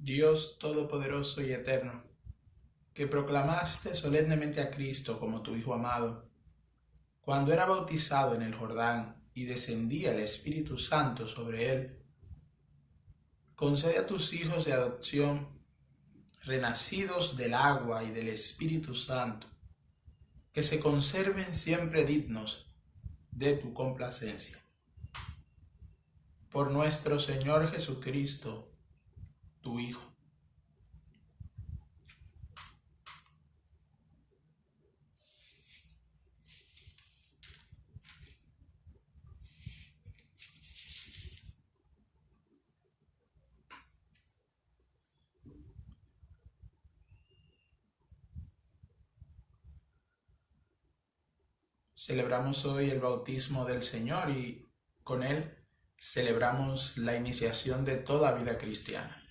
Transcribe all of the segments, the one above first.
Dios Todopoderoso y Eterno, que proclamaste solemnemente a Cristo como tu Hijo amado, cuando era bautizado en el Jordán y descendía el Espíritu Santo sobre él, concede a tus hijos de adopción, renacidos del agua y del Espíritu Santo, que se conserven siempre dignos de tu complacencia. Por nuestro Señor Jesucristo, tu Hijo. Celebramos hoy el bautismo del Señor y con él celebramos la iniciación de toda vida cristiana.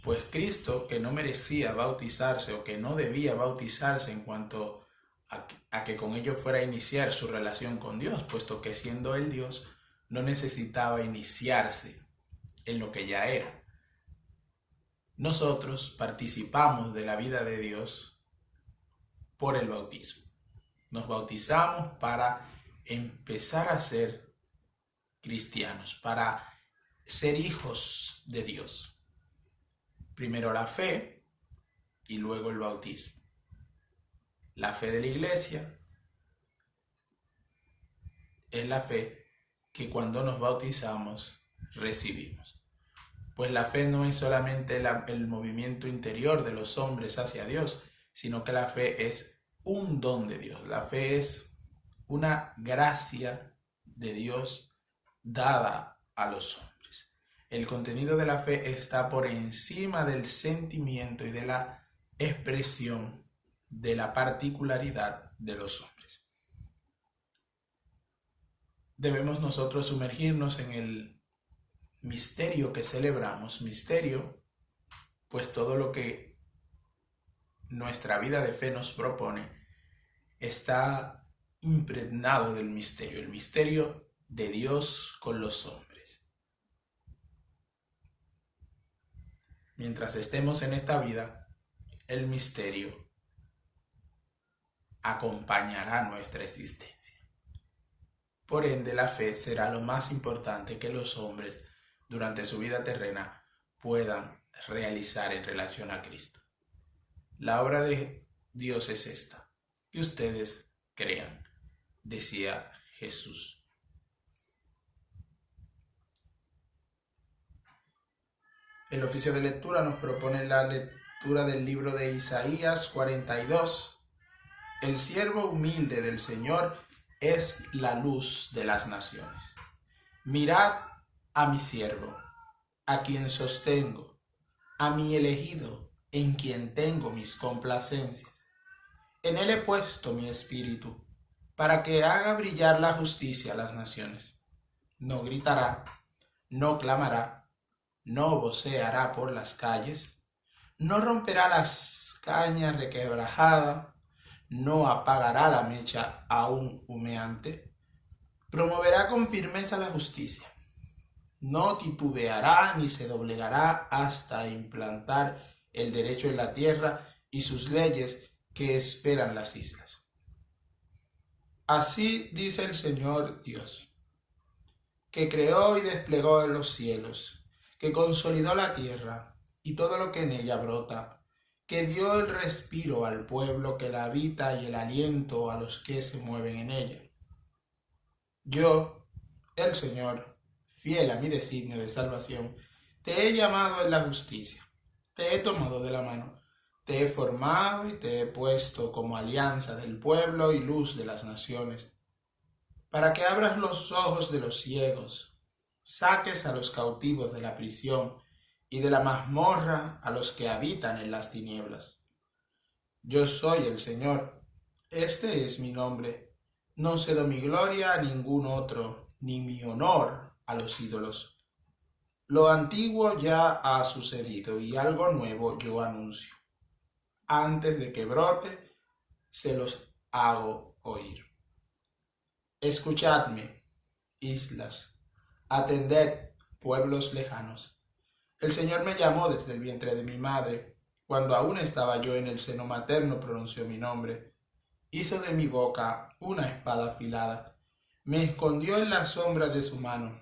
Pues Cristo, que no merecía bautizarse o que no debía bautizarse en cuanto a que con ello fuera a iniciar su relación con Dios, puesto que siendo él Dios, no necesitaba iniciarse en lo que ya era. Nosotros participamos de la vida de Dios por el bautismo. Nos bautizamos para empezar a ser cristianos, para ser hijos de Dios. Primero la fe y luego el bautismo. La fe de la Iglesia es la fe que cuando nos bautizamos recibimos. Pues la fe no es solamente el movimiento interior de los hombres hacia Dios, sino que la fe es un don de Dios. La fe es una gracia de Dios dada a los hombres. El contenido de la fe está por encima del sentimiento y de la expresión de la particularidad de los hombres. Debemos nosotros sumergirnos en el misterio que celebramos, misterio, pues todo lo que nuestra vida de fe nos propone está impregnado del misterio, el misterio de Dios con los hombres. Mientras estemos en esta vida, el misterio acompañará nuestra existencia. Por ende, la fe será lo más importante que los hombres durante su vida terrena puedan realizar en relación a Cristo. La obra de Dios es esta, que ustedes crean, decía Jesús. El oficio de lectura nos propone la lectura del libro de Isaías 42. El siervo humilde del Señor es la luz de las naciones. Mirad a mi siervo, a quien sostengo, a mi elegido, en quien tengo mis complacencias. En él he puesto mi espíritu, para que haga brillar la justicia a las naciones. No gritará, no clamará, no voceará por las calles, no romperá las cañas requebrajadas, no apagará la mecha aún humeante, promoverá con firmeza la justicia, no titubeará ni se doblegará hasta implantar el derecho en la tierra y sus leyes que esperan las islas. Así dice el Señor Dios, que creó y desplegó en los cielos, que consolidó la tierra y todo lo que en ella brota, que dio el respiro al pueblo que la habita y el aliento a los que se mueven en ella. Yo, el Señor, fiel a mi designio de salvación, te he llamado en la justicia, te he tomado de la mano, te he formado y te he puesto como alianza del pueblo y luz de las naciones, para que abras los ojos de los ciegos, saques a los cautivos de la prisión y de la mazmorra a los que habitan en las tinieblas. Yo soy el Señor, este es mi nombre, no cedo mi gloria a ningún otro, ni mi honor a los ídolos. Lo antiguo ya ha sucedido y algo nuevo yo anuncio. Antes de que brote, se los hago oír. Escuchadme, islas, atended, pueblos lejanos. El Señor me llamó desde el vientre de mi madre. Cuando aún estaba yo en el seno materno pronunció mi nombre. Hizo de mi boca una espada afilada. Me escondió en la sombra de su mano.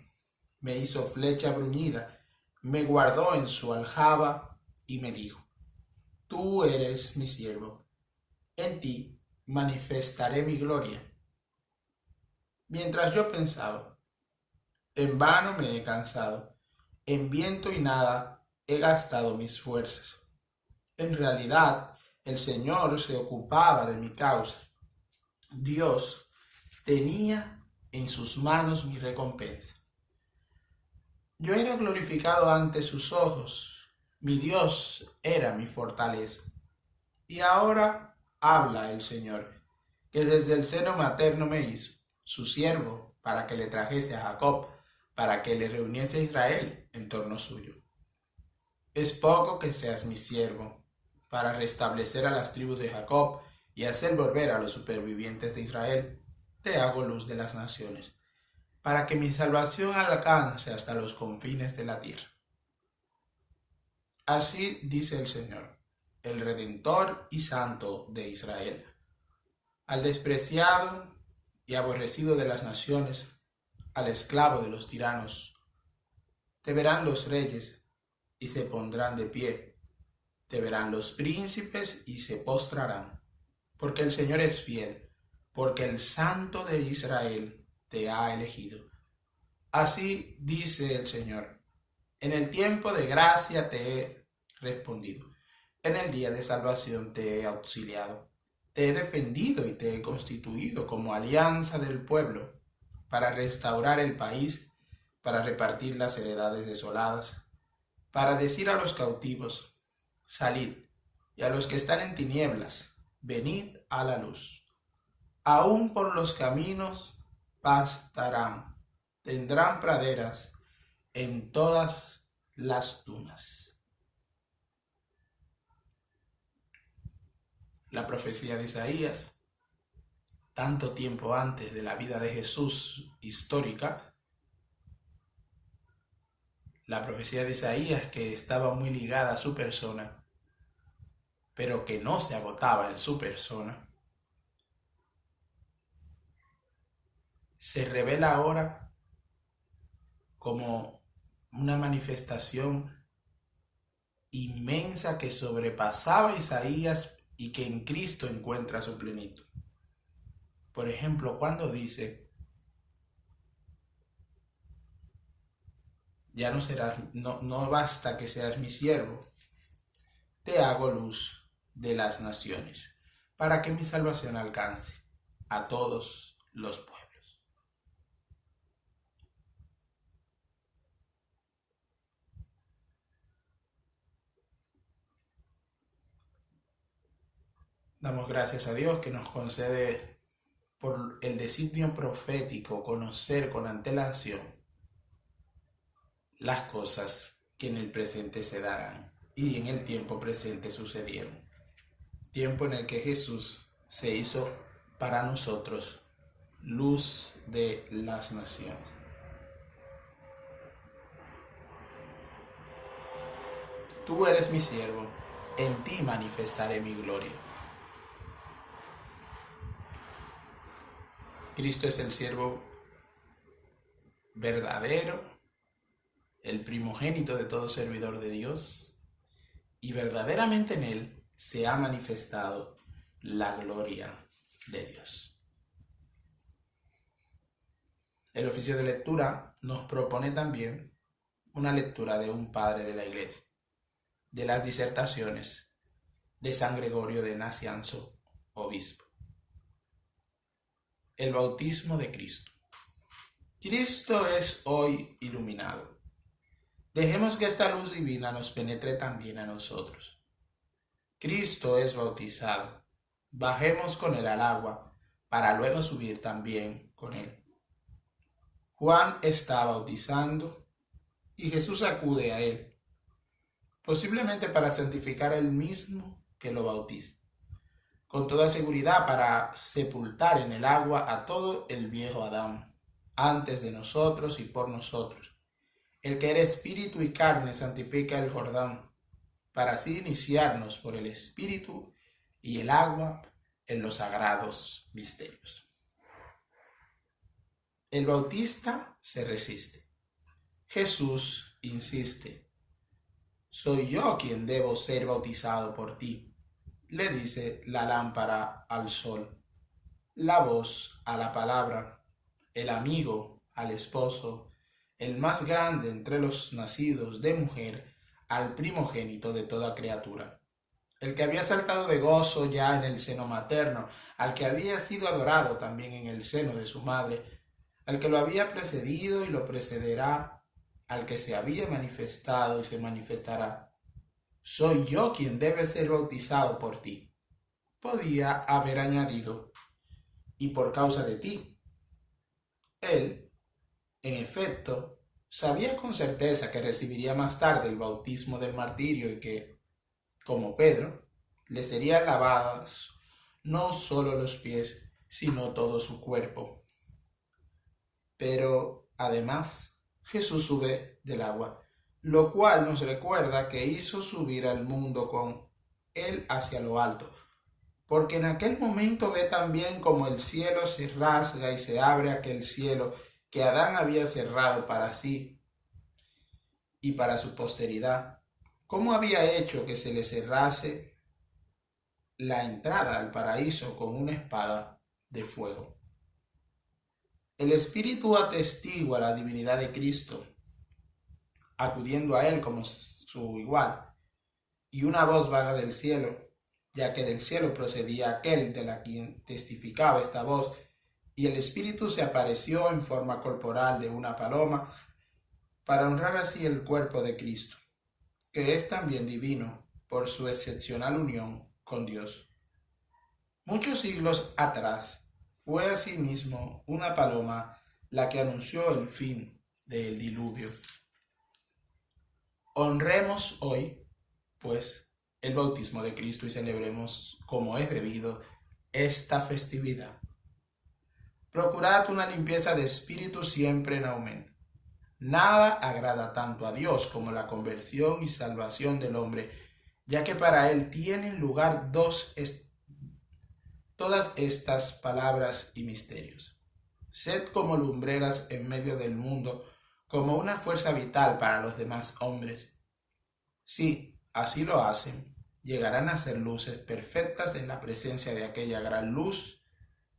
Me hizo flecha bruñida. Me guardó en su aljaba y me dijo: Tú eres mi siervo. En ti manifestaré mi gloria. Mientras yo pensaba, en vano me he cansado, en viento y nada he gastado mis fuerzas. En realidad, el Señor se ocupaba de mi causa. Dios tenía en sus manos mi recompensa. Yo era glorificado ante sus ojos. Mi Dios era mi fortaleza. Y ahora habla el Señor, que desde el seno materno me hizo su siervo, para que le trajese a Jacob, para que le reuniese a Israel en torno suyo. Es poco que seas mi siervo, para restablecer a las tribus de Jacob y hacer volver a los supervivientes de Israel. Te hago luz de las naciones, para que mi salvación alcance hasta los confines de la tierra. Así dice el Señor, el Redentor y Santo de Israel. Al despreciado y aborrecido de las naciones, al esclavo de los tiranos, te verán los reyes y se pondrán de pie, te verán los príncipes y se postrarán, porque el Señor es fiel, porque el Santo de Israel te ha elegido. Así dice el Señor, en el tiempo de gracia te he respondido, en el día de salvación te he auxiliado, te he defendido y te he constituido como alianza del pueblo, para restaurar el país, para repartir las heredades desoladas, para decir a los cautivos: salid, y a los que están en tinieblas, venid a la luz. Aún por los caminos pastarán, tendrán praderas en todas las dunas. La profecía de Isaías, tanto tiempo antes de la vida de Jesús histórica, la profecía de Isaías, que estaba muy ligada a su persona, pero que no se agotaba en su persona, se revela ahora como una manifestación inmensa que sobrepasaba a Isaías y que en Cristo encuentra su plenitud. Por ejemplo, cuando dice: ya no serás, no basta que seas mi siervo, te hago luz de las naciones, para que mi salvación alcance a todos los pueblos. Damos gracias a Dios que nos concede por el designio profético conocer con antelación las cosas que en el presente se darán y en el tiempo presente sucedieron. Tiempo en el que Jesús se hizo para nosotros luz de las naciones. Tú eres mi siervo, en ti manifestaré mi gloria. Cristo es el siervo verdadero, el primogénito de todo servidor de Dios, y verdaderamente en él se ha manifestado la gloria de Dios. El oficio de lectura nos propone también una lectura de un padre de la Iglesia, de las disertaciones de San Gregorio de Nacianzo, obispo. El bautismo de Cristo. Cristo es hoy iluminado. Dejemos que esta luz divina nos penetre también a nosotros. Cristo es bautizado. Bajemos con él al agua, para luego subir también con él. Juan está bautizando y Jesús acude a él, posiblemente para santificar a él mismo que lo bautiza, con toda seguridad para sepultar en el agua a todo el viejo Adán, antes de nosotros y por nosotros, el que era espíritu y carne santifica el Jordán, para así iniciarnos por el espíritu y el agua en los sagrados misterios. El bautista se resiste. Jesús insiste. Soy yo quien debo ser bautizado por ti, le dice la lámpara al sol, la voz a la palabra, el amigo al esposo, el más grande entre los nacidos de mujer, al primogénito de toda criatura, el que había saltado de gozo ya en el seno materno, al que había sido adorado también en el seno de su madre, al que lo había precedido y lo precederá, al que se había manifestado y se manifestará. Soy yo quien debe ser bautizado por ti. Podía haber añadido, y por causa de ti. Él, en efecto, sabía con certeza que recibiría más tarde el bautismo del martirio y que, como Pedro, le serían lavados no solo los pies, sino todo su cuerpo. Pero, además, Jesús sube del agua, lo cual nos recuerda que hizo subir al mundo con él hacia lo alto, porque en aquel momento ve también como el cielo se rasga y se abre aquel cielo que Adán había cerrado para sí y para su posteridad. ¿Cómo había hecho que se le cerrase la entrada al paraíso con una espada de fuego? El Espíritu atestigua la divinidad de Cristo, acudiendo a él como su igual, y una voz vaga del cielo, ya que del cielo procedía aquel de la quien testificaba esta voz, y el Espíritu se apareció en forma corporal de una paloma, para honrar así el cuerpo de Cristo, que es también divino por su excepcional unión con Dios. Muchos siglos atrás fue asimismo una paloma la que anunció el fin del diluvio. Honremos hoy, pues, el bautismo de Cristo y celebremos como es debido esta festividad. Procurad una limpieza de espíritu siempre en aumento. Nada agrada tanto a Dios como la conversión y salvación del hombre, ya que para él tienen lugar todas estas palabras y misterios. Sed como lumbreras en medio del mundo, como una fuerza vital para los demás hombres. Si así lo hacen, llegarán a ser luces perfectas en la presencia de aquella gran luz,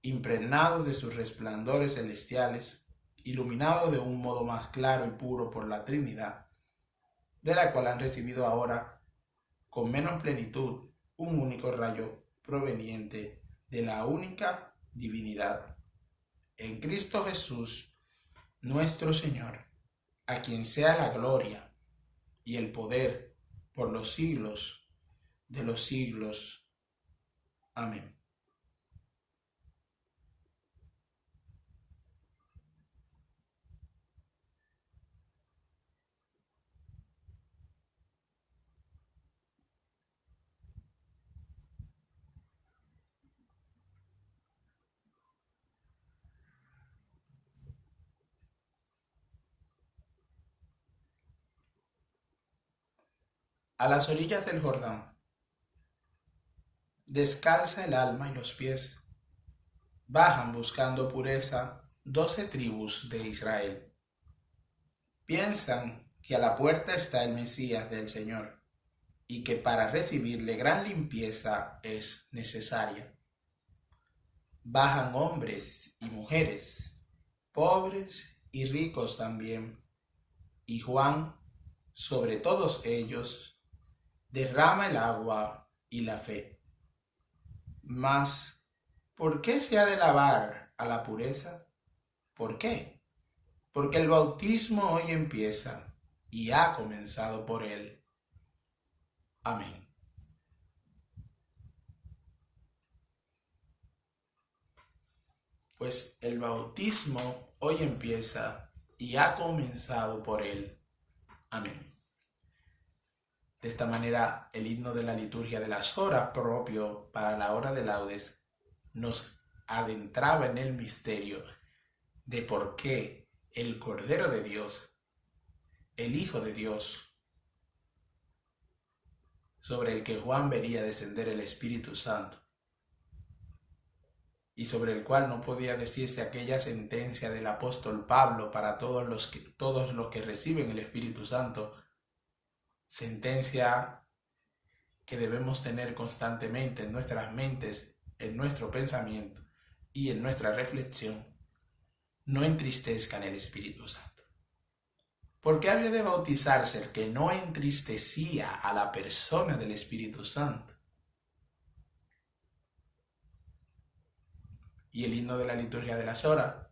impregnados de sus resplandores celestiales, iluminados de un modo más claro y puro por la Trinidad, de la cual han recibido ahora, con menos plenitud, un único rayo proveniente de la única divinidad. En Cristo Jesús, nuestro Señor, a quien sea la gloria y el poder por los siglos de los siglos. Amén. A las orillas del Jordán, descalza el alma y los pies, bajan buscando pureza 12 tribus de Israel. Piensan que a la puerta está el Mesías del Señor y que para recibirle gran limpieza es necesaria. Bajan hombres y mujeres, pobres y ricos también, y Juan, sobre todos ellos, derrama el agua y la fe. Mas, ¿por qué se ha de lavar a la pureza? ¿Por qué? Porque el bautismo hoy empieza y ha comenzado por él. Amén. Pues el bautismo hoy empieza y ha comenzado por él. Amén. De esta manera, el himno de la liturgia de las horas, propio para la hora de laudes, nos adentraba en el misterio de por qué el Cordero de Dios el Hijo de Dios, sobre el que Juan vería descender el Espíritu Santo, y sobre el cual no podía decirse aquella sentencia del apóstol Pablo para todos los que reciben el Espíritu Santo, sentencia que debemos tener constantemente en nuestras mentes, en nuestro pensamiento y en nuestra reflexión: no entristezcan el Espíritu Santo. ¿Por qué había de bautizarse el que no entristecía a la persona del Espíritu Santo? Y el himno de la liturgia de las horas,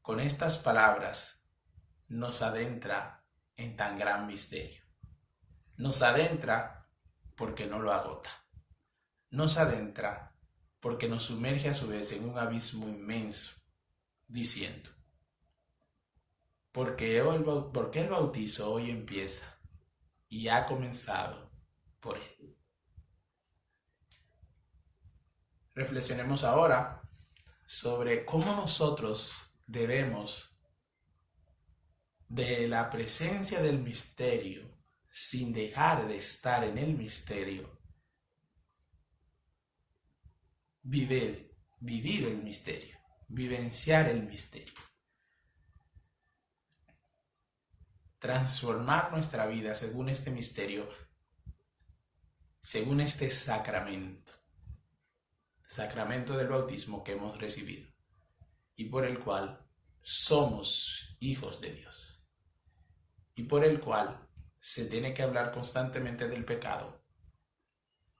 con estas palabras, nos adentra en tan gran misterio. Nos adentra porque no lo agota. Nos adentra porque nos sumerge a su vez en un abismo inmenso, diciendo: ¿por qué el bautizo hoy empieza y ha comenzado por él? Reflexionemos ahora sobre cómo nosotros debemos, de la presencia del misterio, sin dejar de estar en el misterio, vivir el misterio, vivenciar el misterio, transformar nuestra vida según este misterio, según este sacramento del bautismo que hemos recibido y por el cual somos hijos de Dios, y por el cual se tiene que hablar constantemente del pecado,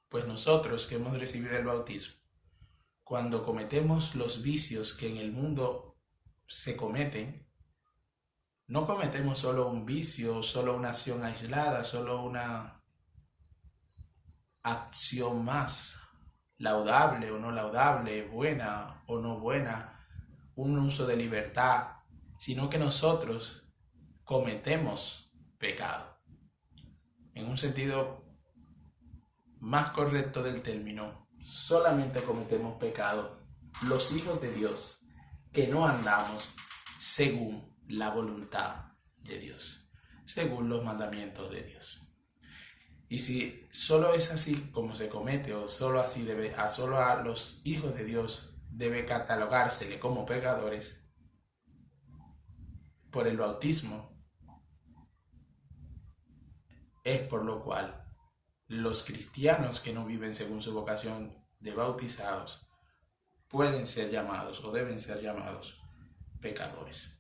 pues nosotros que hemos recibido el bautismo, cuando cometemos los vicios que en el mundo se cometen, no cometemos solo un vicio, solo una acción aislada, solo una acción más, laudable o no laudable, buena o no buena, un uso de libertad, sino que nosotros cometemos pecado. En un sentido más correcto del término, solamente cometemos pecado los hijos de Dios que no andamos según la voluntad de Dios, según los mandamientos de Dios. Y si solo es así como se comete, o solo así solo a los hijos de Dios debe catalogársele como pecadores por el bautismo, es por lo cual los cristianos que no viven según su vocación de bautizados pueden ser llamados o deben ser llamados pecadores.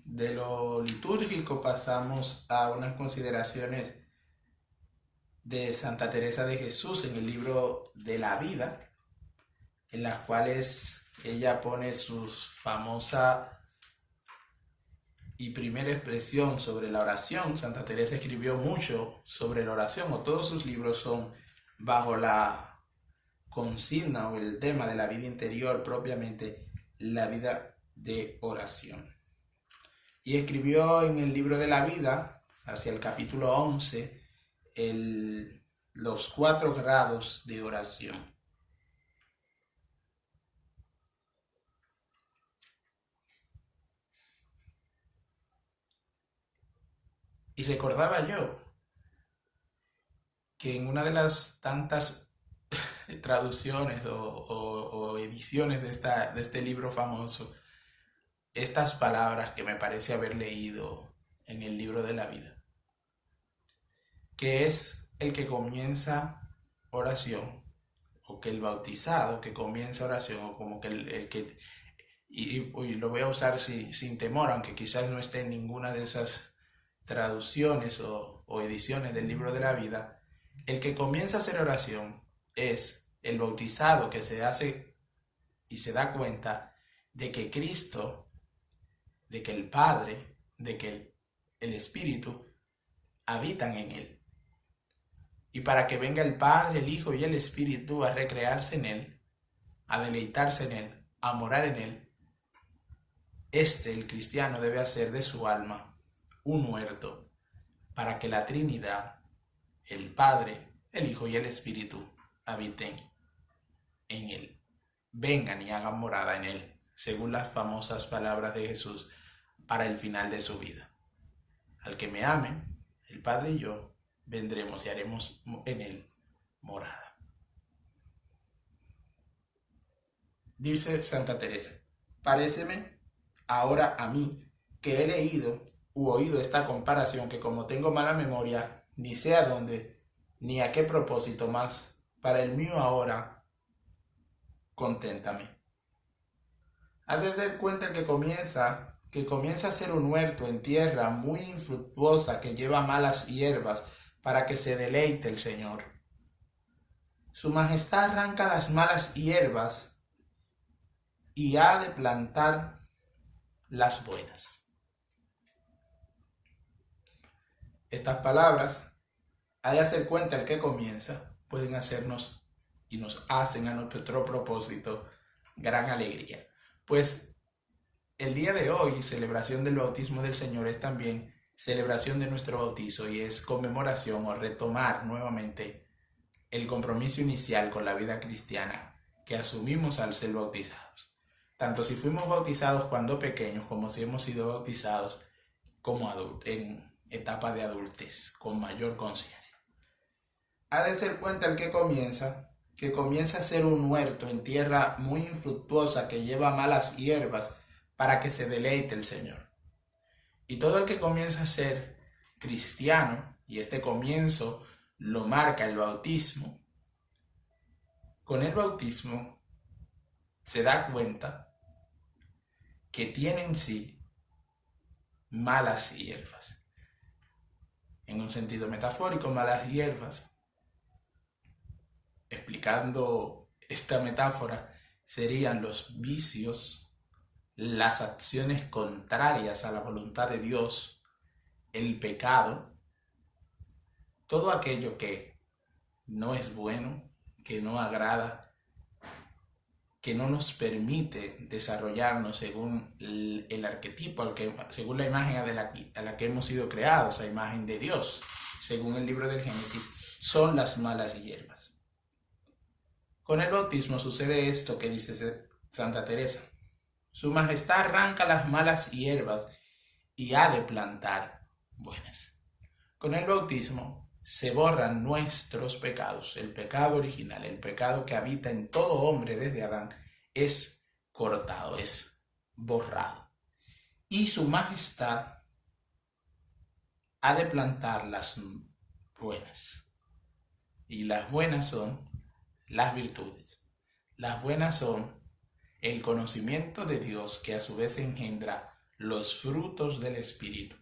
De lo litúrgico pasamos a unas consideraciones de Santa Teresa de Jesús en el libro de la vida, en las cuales ella pone su famosa y primera expresión sobre la oración. Santa Teresa escribió mucho sobre la oración, o todos sus libros son bajo la consigna o el tema de la vida interior, propiamente la vida de oración. Y escribió en el libro de la vida, hacia el capítulo 11, los 4 grados de oración. Y recordaba yo que en una de las tantas traducciones o ediciones de este libro famoso, estas palabras que me parece haber leído en el libro de la vida, que es el que comienza oración, o que el bautizado que comienza oración, o como que el que, y lo voy a usar sin temor, aunque quizás no esté en ninguna de esas traducciones o ediciones del libro de la vida, el que comienza a hacer oración es el bautizado que se hace y se da cuenta de que Cristo, de que el Padre, de que el Espíritu habitan en él. Y para que venga el Padre, el Hijo y el Espíritu a recrearse en él, a deleitarse en él, a morar en él, el cristiano, debe hacer de su alma un huerto para que la Trinidad, el Padre, el Hijo y el Espíritu habiten en él. Vengan y hagan morada en él, según las famosas palabras de Jesús para el final de su vida. Al que me ame, el Padre y yo vendremos y haremos en él morada. Dice Santa Teresa: paréceme ahora a mí que he leído u oído esta comparación, que como tengo mala memoria, ni sé a dónde ni a qué propósito, más para el mío ahora, conténtame. Haz de dar cuenta que comienza a ser un huerto en tierra muy infructuosa que lleva malas hierbas para que se deleite el Señor. Su Majestad arranca las malas hierbas y ha de plantar las buenas. Estas palabras, ha de hacer cuenta el que comienza, pueden hacernos y nos hacen a nuestro propósito gran alegría. Pues el día de hoy, celebración del bautismo del Señor, es también celebración de nuestro bautizo y es conmemoración o retomar nuevamente el compromiso inicial con la vida cristiana que asumimos al ser bautizados. Tanto si fuimos bautizados cuando pequeños como si hemos sido bautizados como adultos, en etapa de adultez, con mayor conciencia. Ha de ser cuenta el que comienza a ser un huerto en tierra muy infructuosa que lleva malas hierbas para que se deleite el Señor. Y todo el que comienza a ser cristiano, y este comienzo lo marca el bautismo, con el bautismo se da cuenta que tiene en sí malas hierbas. En un sentido metafórico, malas hierbas, explicando esta metáfora, serían los vicios, las acciones contrarias a la voluntad de Dios, el pecado, todo aquello que no es bueno, que no agrada, que no nos permite desarrollarnos según el arquetipo, según la imagen a la que hemos sido creados, a imagen de Dios, según el libro del Génesis, son las malas hierbas. Con el bautismo sucede esto que dice Santa Teresa: Su Majestad arranca las malas hierbas y ha de plantar buenas. Con el bautismo se borran nuestros pecados. El pecado original, el pecado que habita en todo hombre desde Adán, es cortado, es borrado. Y su Majestad ha de plantar las buenas. Y las buenas son las virtudes. Las buenas son el conocimiento de Dios, que a su vez engendra los frutos del Espíritu,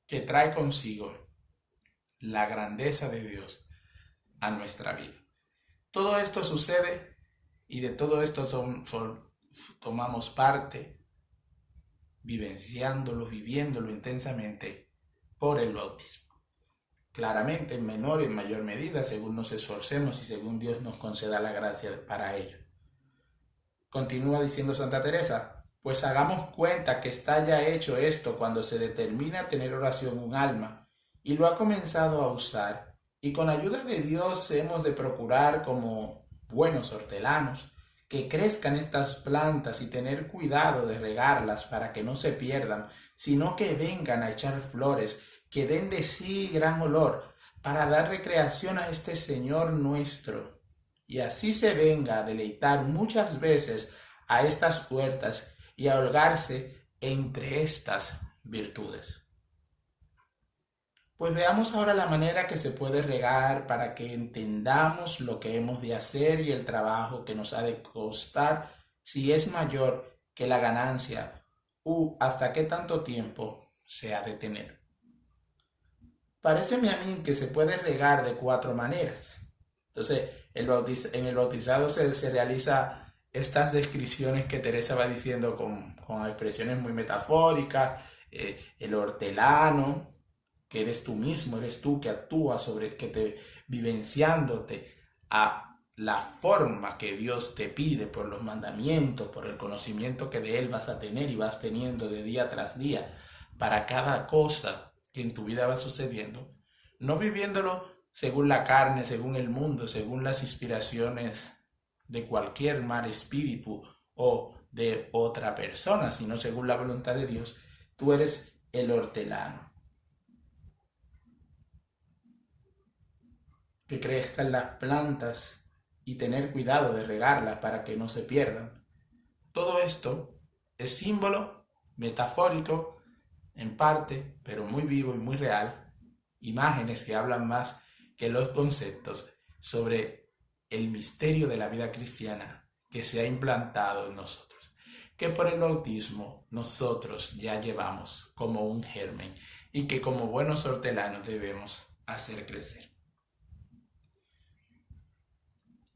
que trae consigo la grandeza de Dios a nuestra vida. Todo esto sucede y de todo esto tomamos parte, vivenciándolo, viviéndolo intensamente por el bautismo. Claramente en menor y en mayor medida, según nos esforcemos y según Dios nos conceda la gracia para ello. Continúa diciendo Santa Teresa: pues hagamos cuenta que está ya hecho esto cuando se determina tener oración un alma y lo ha comenzado a usar, y con ayuda de Dios hemos de procurar, como buenos hortelanos, que crezcan estas plantas y tener cuidado de regarlas para que no se pierdan, sino que vengan a echar flores, que den de sí gran olor, para dar recreación a este Señor nuestro, y así se venga a deleitar muchas veces a estas huertas y a holgarse entre estas virtudes. Pues veamos ahora la manera que se puede regar para que entendamos lo que hemos de hacer y el trabajo que nos ha de costar, si es mayor que la ganancia, u hasta qué tanto tiempo se ha de tener. Paréceme a mí que se puede regar de 4 maneras. Entonces, en el bautizado se realiza estas descripciones que Teresa va diciendo con expresiones muy metafóricas. El hortelano, que eres tú mismo, eres tú que actúas vivenciándote a la forma que Dios te pide por los mandamientos, por el conocimiento que de Él vas a tener y vas teniendo de día tras día para cada cosa que en tu vida va sucediendo, no viviéndolo según la carne, según el mundo, según las inspiraciones de cualquier mal espíritu o de otra persona, sino según la voluntad de Dios, tú eres el hortelano. Que crezcan las plantas y tener cuidado de regarlas para que no se pierdan. Todo esto es símbolo metafórico en parte, pero muy vivo y muy real, imágenes que hablan más que los conceptos sobre el misterio de la vida cristiana que se ha implantado en nosotros, que por el bautismo nosotros ya llevamos como un germen y que como buenos hortelanos debemos hacer crecer.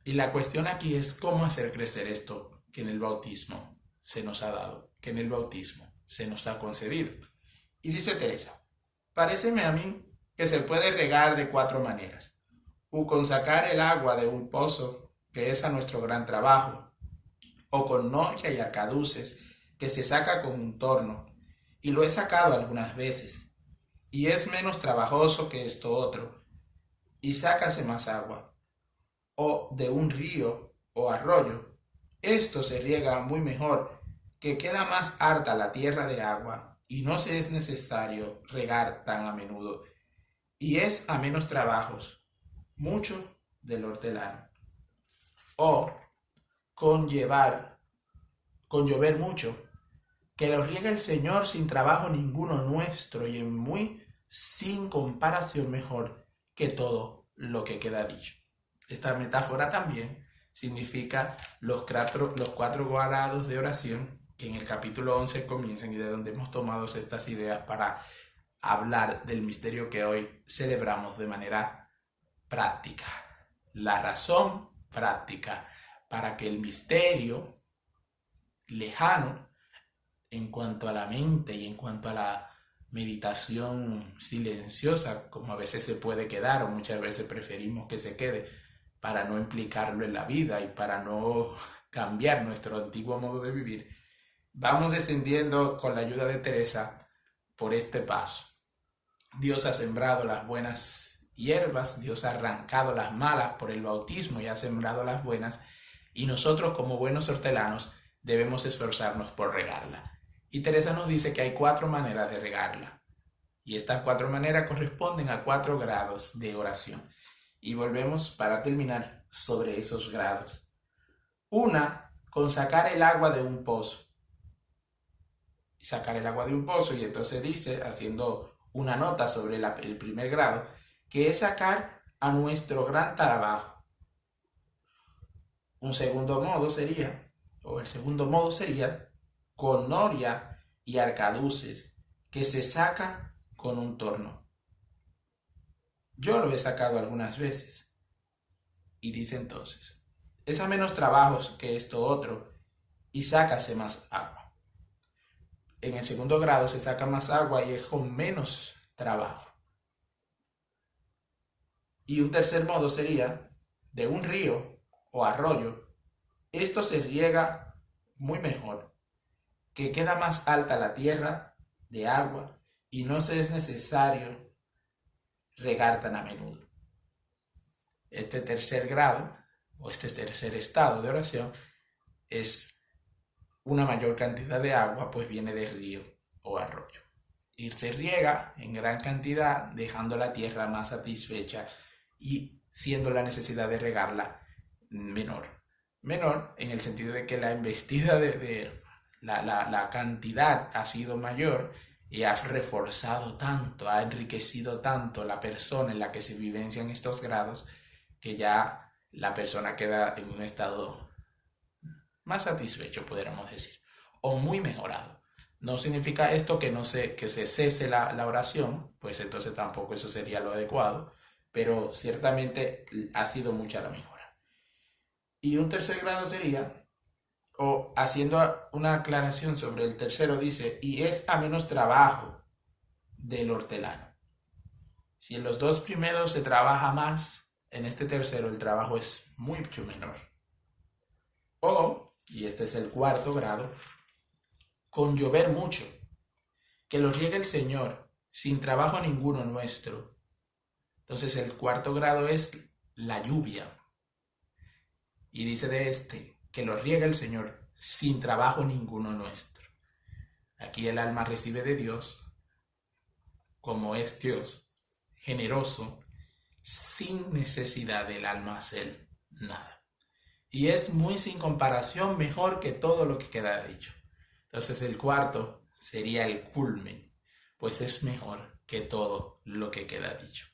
Y la cuestión aquí es cómo hacer crecer esto que en el bautismo se nos ha dado, que en el bautismo se nos ha concedido. Y dice Teresa, paréceme a mí que se puede regar de 4 maneras. O con sacar el agua de un pozo, que es a nuestro gran trabajo, o con noria y arcaduces, que se saca con un torno, y lo he sacado algunas veces, y es menos trabajoso que esto otro, y sácase más agua. O de un río o arroyo, esto se riega muy mejor, que queda más harta la tierra de agua, y no se es necesario regar tan a menudo, y es a menos trabajos, mucho del hortelano. O con llover mucho, que lo riega el Señor sin trabajo ninguno nuestro y en muy sin comparación mejor que todo lo que queda dicho. Esta metáfora también significa los 4 grados de oración que en el capítulo 11 comienzan y de donde hemos tomado estas ideas para hablar del misterio que hoy celebramos de manera práctica. La razón práctica para que el misterio lejano en cuanto a la mente y en cuanto a la meditación silenciosa, como a veces se puede quedar o muchas veces preferimos que se quede para no implicarlo en la vida y para no cambiar nuestro antiguo modo de vivir, vamos descendiendo con la ayuda de Teresa por este paso. Dios ha sembrado las buenas hierbas, Dios ha arrancado las malas por el bautismo y ha sembrado las buenas, y nosotros como buenos hortelanos debemos esforzarnos por regarla. Y Teresa nos dice que hay 4 maneras de regarla, y estas 4 maneras corresponden a 4 grados de oración. Y volvemos para terminar sobre esos grados. Una, con sacar el agua de un pozo. Sacar el agua de un pozo, y entonces dice, haciendo una nota sobre el primer grado, que es sacar a nuestro gran trabajo. El segundo modo sería con noria y arcaduces, que se saca con un torno. Yo lo he sacado algunas veces. Y dice entonces, es a menos trabajos que esto otro, y sácase más agua. En el segundo grado se saca más agua y es con menos trabajo. Y un tercer modo sería, de un río o arroyo, esto se riega muy mejor, que queda más alta la tierra de agua y no se es necesario regar tan a menudo. Este tercer grado, o este tercer estado de oración, es una mayor cantidad de agua, pues viene de río o arroyo. Y se riega en gran cantidad, dejando la tierra más satisfecha y siendo la necesidad de regarla menor. Menor en el sentido de que la embestida de la cantidad ha sido mayor y ha reforzado tanto, ha enriquecido tanto la persona en la que se vivencian estos grados, que ya la persona queda en un estado más satisfecho, podríamos decir, o muy mejorado. No significa esto que se cese la oración, pues entonces tampoco eso sería lo adecuado, pero ciertamente ha sido mucha la mejora. Y un tercer grado sería, o haciendo una aclaración sobre el tercero, dice, y es a menos trabajo del hortelano. Si en los 2 primeros se trabaja más, en este tercero el trabajo es mucho menor. O, y este es el 4 grado, con llover mucho, que lo riegue el Señor sin trabajo ninguno nuestro, Entonces el cuarto grado es la lluvia. Y dice de este, que lo riega el Señor sin trabajo ninguno nuestro. Aquí el alma recibe de Dios, como es Dios, generoso, sin necesidad del alma hacer nada. Y es muy sin comparación mejor que todo lo que queda dicho. Entonces el cuarto sería el culmen, pues es mejor que todo lo que queda dicho.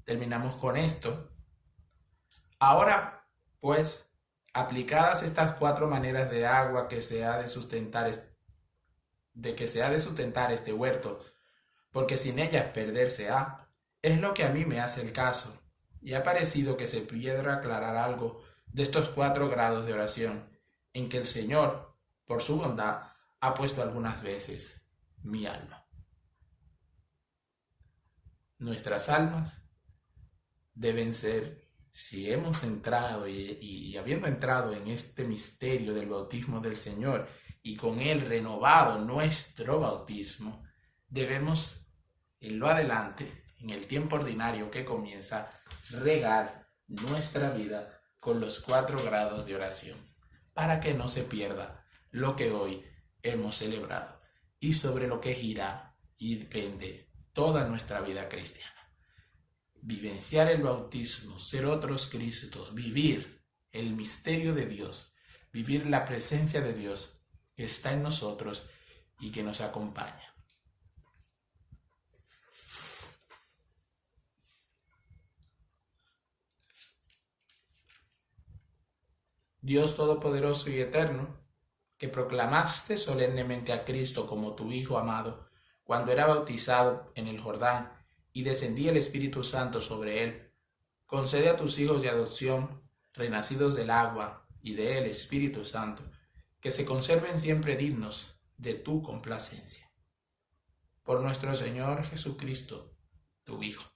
Terminamos con esto. Ahora, pues, aplicadas estas 4 maneras de agua que se ha de sustentar, este huerto, porque sin ellas perderse ha, es lo que a mí me hace el caso, y ha parecido que se pudiera aclarar algo de estos 4 grados de oración, en que el Señor, por su bondad, ha puesto algunas veces mi alma. Nuestras almas deben ser, si hemos entrado y habiendo entrado en este misterio del bautismo del Señor y con él renovado nuestro bautismo, debemos en lo adelante, en el tiempo ordinario que comienza, regar nuestra vida con los 4 grados de oración, para que no se pierda lo que hoy hemos celebrado y sobre lo que gira y depende toda nuestra vida cristiana. Vivenciar el bautismo, ser otros Cristos, vivir el misterio de Dios, vivir la presencia de Dios que está en nosotros y que nos acompaña. Dios Todopoderoso y Eterno, que proclamaste solemnemente a Cristo como tu Hijo amado, cuando era bautizado en el Jordán y descendía el Espíritu Santo sobre él, concede a tus hijos de adopción, renacidos del agua y del Espíritu Santo, que se conserven siempre dignos de tu complacencia. Por nuestro Señor Jesucristo, tu Hijo,